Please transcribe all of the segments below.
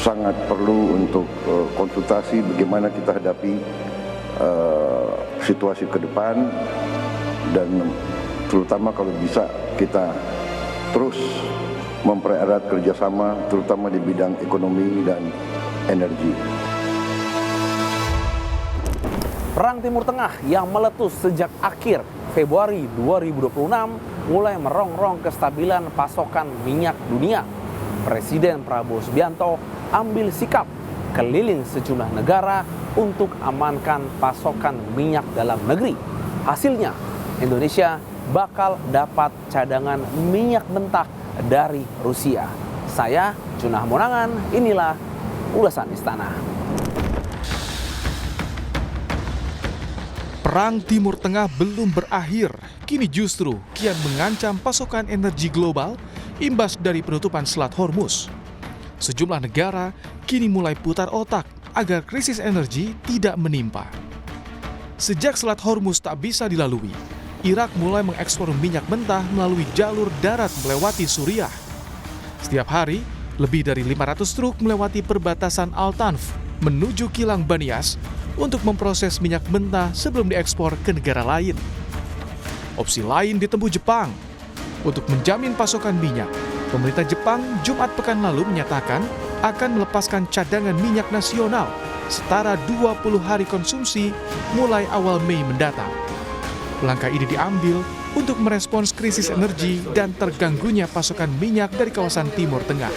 sangat perlu untuk konsultasi bagaimana kita hadapi situasi ke depan, dan terutama kalau bisa kita terus mempererat kerjasama terutama di bidang ekonomi dan energi. Perang Timur Tengah yang meletus sejak akhir Februari 2026 mulai merongrong kestabilan pasokan minyak dunia. Presiden Prabowo Subianto ambil sikap keliling sejumlah negara untuk amankan pasokan minyak dalam negeri. Hasilnya, Indonesia bakal dapat cadangan minyak mentah dari Rusia. Saya Junah Monangan, inilah ulasan Istana. Perang Timur Tengah belum berakhir, kini justru kian mengancam pasokan energi global imbas dari penutupan Selat Hormuz. Sejumlah negara kini mulai putar otak agar krisis energi tidak menimpa. Sejak Selat Hormuz tak bisa dilalui, Irak mulai mengekspor minyak mentah melalui jalur darat melewati Suriah. Setiap hari, lebih dari 500 truk melewati perbatasan Al-Tanf menuju kilang Banias untuk memproses minyak mentah sebelum diekspor ke negara lain. Opsi lain ditempuh Jepang. Untuk menjamin pasokan minyak, pemerintah Jepang Jumat pekan lalu menyatakan akan melepaskan cadangan minyak nasional setara 20 hari konsumsi mulai awal Mei mendatang. Langkah ini diambil untuk merespons krisis energi dan terganggunya pasokan minyak dari kawasan Timur Tengah.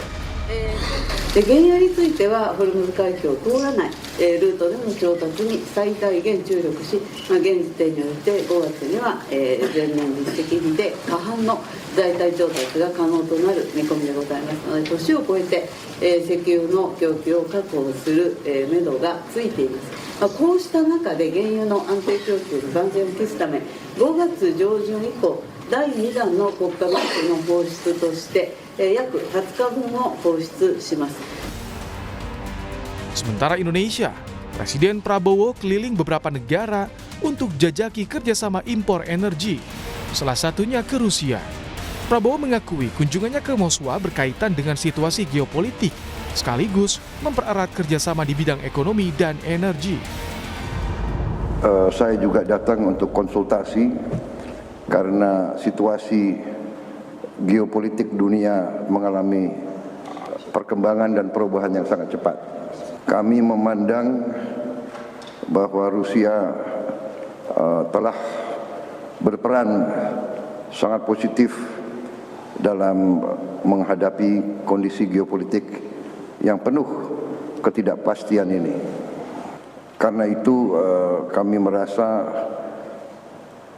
原油についてはホルムズ海峡を通らないルートでの調達に最大限注力し、現時点において5月には前年実績比で過半の代替調達が可能となる見込みでございますので、年を越えて石油の供給を確保するめどがついています。こうした中で原油の安定供給の万全を期すため、5月上旬以降第2弾の国家ガスの放出として約20日分を放出します。 Sementara Indonesia, Presiden Prabowo keliling beberapa negara untuk jajaki kerjasama impor energi, salah satunya ke Rusia. Prabowo mengakui kunjungannya ke Moskwa berkaitan dengan situasi geopolitik, sekaligus mempererat kerjasama di bidang ekonomi dan energi. Saya juga datang untuk konsultasi karena situasi geopolitik dunia mengalami perkembangan dan perubahan yang sangat cepat. Kami memandang bahwa Rusia telah berperan sangat positif dalam menghadapi kondisi geopolitik yang penuh ketidakpastian ini. Karena itu kami merasa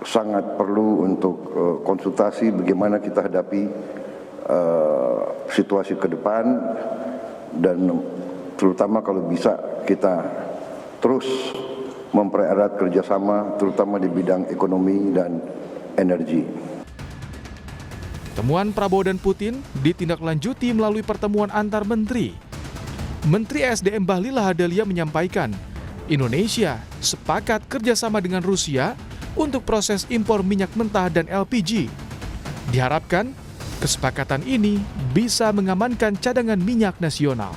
sangat perlu untuk konsultasi bagaimana kita hadapi situasi ke depan, dan terutama kalau bisa kita terus mempererat kerjasama terutama di bidang ekonomi dan energi. Temuan Prabowo dan Putin ditindaklanjuti melalui pertemuan antar menteri. Menteri SDM Bahlil Lahadalia menyampaikan, Indonesia sepakat kerjasama dengan Rusia untuk proses impor minyak mentah dan LPG. Diharapkan, kesepakatan ini bisa mengamankan cadangan minyak nasional.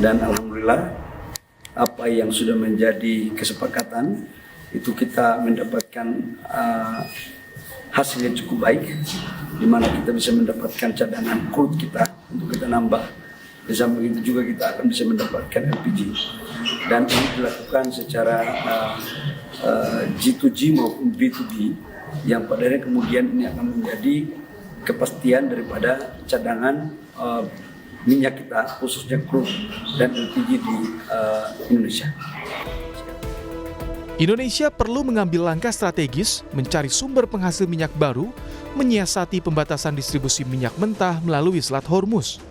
Dan alhamdulillah, apa yang sudah menjadi kesepakatan itu kita mendapatkan hasil yang cukup baik, di mana kita bisa mendapatkan cadangan crude kita untuk kita nambah. Di samping itu juga kita akan bisa mendapatkan LPG, dan ini dilakukan secara G2G maupun B2B, yang padanya kemudian ini akan menjadi kepastian daripada cadangan minyak kita, khususnya crude dan LPG di Indonesia. Indonesia perlu mengambil langkah strategis mencari sumber penghasil minyak baru, menyiasati pembatasan distribusi minyak mentah melalui Selat Hormuz.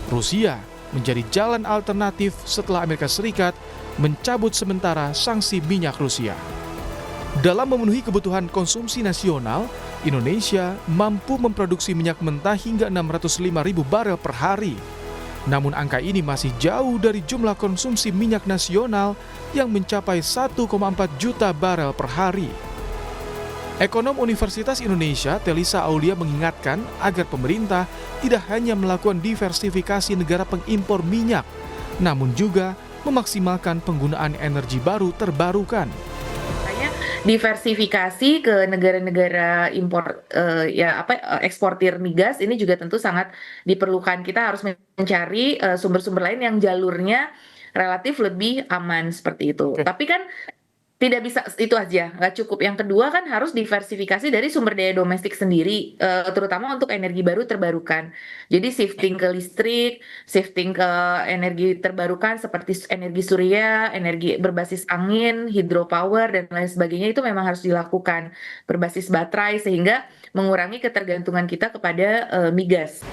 Rusia menjadi jalan alternatif setelah Amerika Serikat mencabut sementara sanksi minyak Rusia. Dalam memenuhi kebutuhan konsumsi nasional, Indonesia mampu memproduksi minyak mentah hingga 605.000 barel per hari. Namun angka ini masih jauh dari jumlah konsumsi minyak nasional yang mencapai 1,4 juta barel per hari. Ekonom Universitas Indonesia, Telisa Aulia mengingatkan agar pemerintah tidak hanya melakukan diversifikasi negara pengimpor minyak, namun juga memaksimalkan penggunaan energi baru terbarukan. Diversifikasi ke negara-negara impor eksportir migas ini juga tentu sangat diperlukan. Kita harus mencari sumber-sumber lain yang jalurnya relatif lebih aman seperti itu. Tapi kan tidak bisa itu aja, nggak cukup. Yang kedua kan harus diversifikasi dari sumber daya domestik sendiri, terutama untuk energi baru terbarukan. Jadi shifting ke listrik, shifting ke energi terbarukan seperti energi surya, energi berbasis angin, hydropower, dan lain sebagainya itu memang harus dilakukan berbasis baterai sehingga mengurangi ketergantungan kita kepada migas.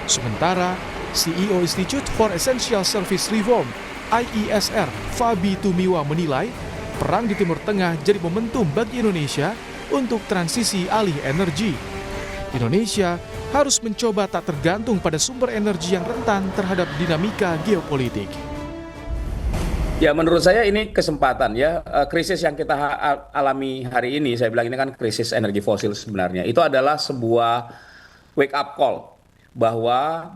Sementara, CEO Institute for Essential Service Reform IESR, Fabi Tumiwa menilai perang di Timur Tengah jadi momentum bagi Indonesia untuk transisi alih energi. Indonesia harus mencoba tak tergantung pada sumber energi yang rentan terhadap dinamika geopolitik. Ya, menurut saya ini kesempatan ya. Krisis yang kita alami hari ini, saya bilang ini kan krisis energi fosil sebenarnya. Itu adalah sebuah wake up call bahwa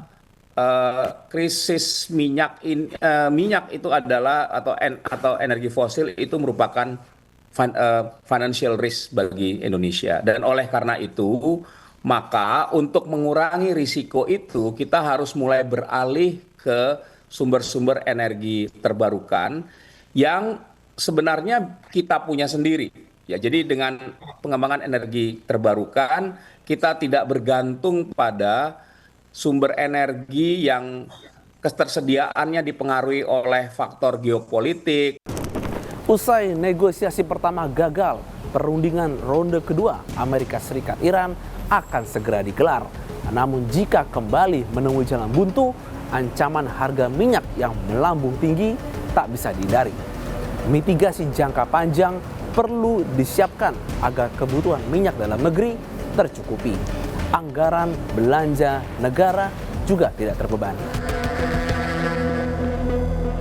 krisis minyak itu adalah atau energi fosil itu merupakan financial risk bagi Indonesia, dan oleh karena itu maka untuk mengurangi risiko itu kita harus mulai beralih ke sumber-sumber energi terbarukan yang sebenarnya kita punya sendiri ya. Jadi dengan pengembangan energi terbarukan kita tidak bergantung pada sumber energi yang ketersediaannya dipengaruhi oleh faktor geopolitik. Usai negosiasi pertama gagal, perundingan ronde kedua Amerika Serikat Iran akan segera digelar. Namun jika kembali menemui jalan buntu, ancaman harga minyak yang melambung tinggi tak bisa dihindari. Mitigasi jangka panjang perlu disiapkan agar kebutuhan minyak dalam negeri tercukupi. Anggaran belanja negara juga tidak terbebani.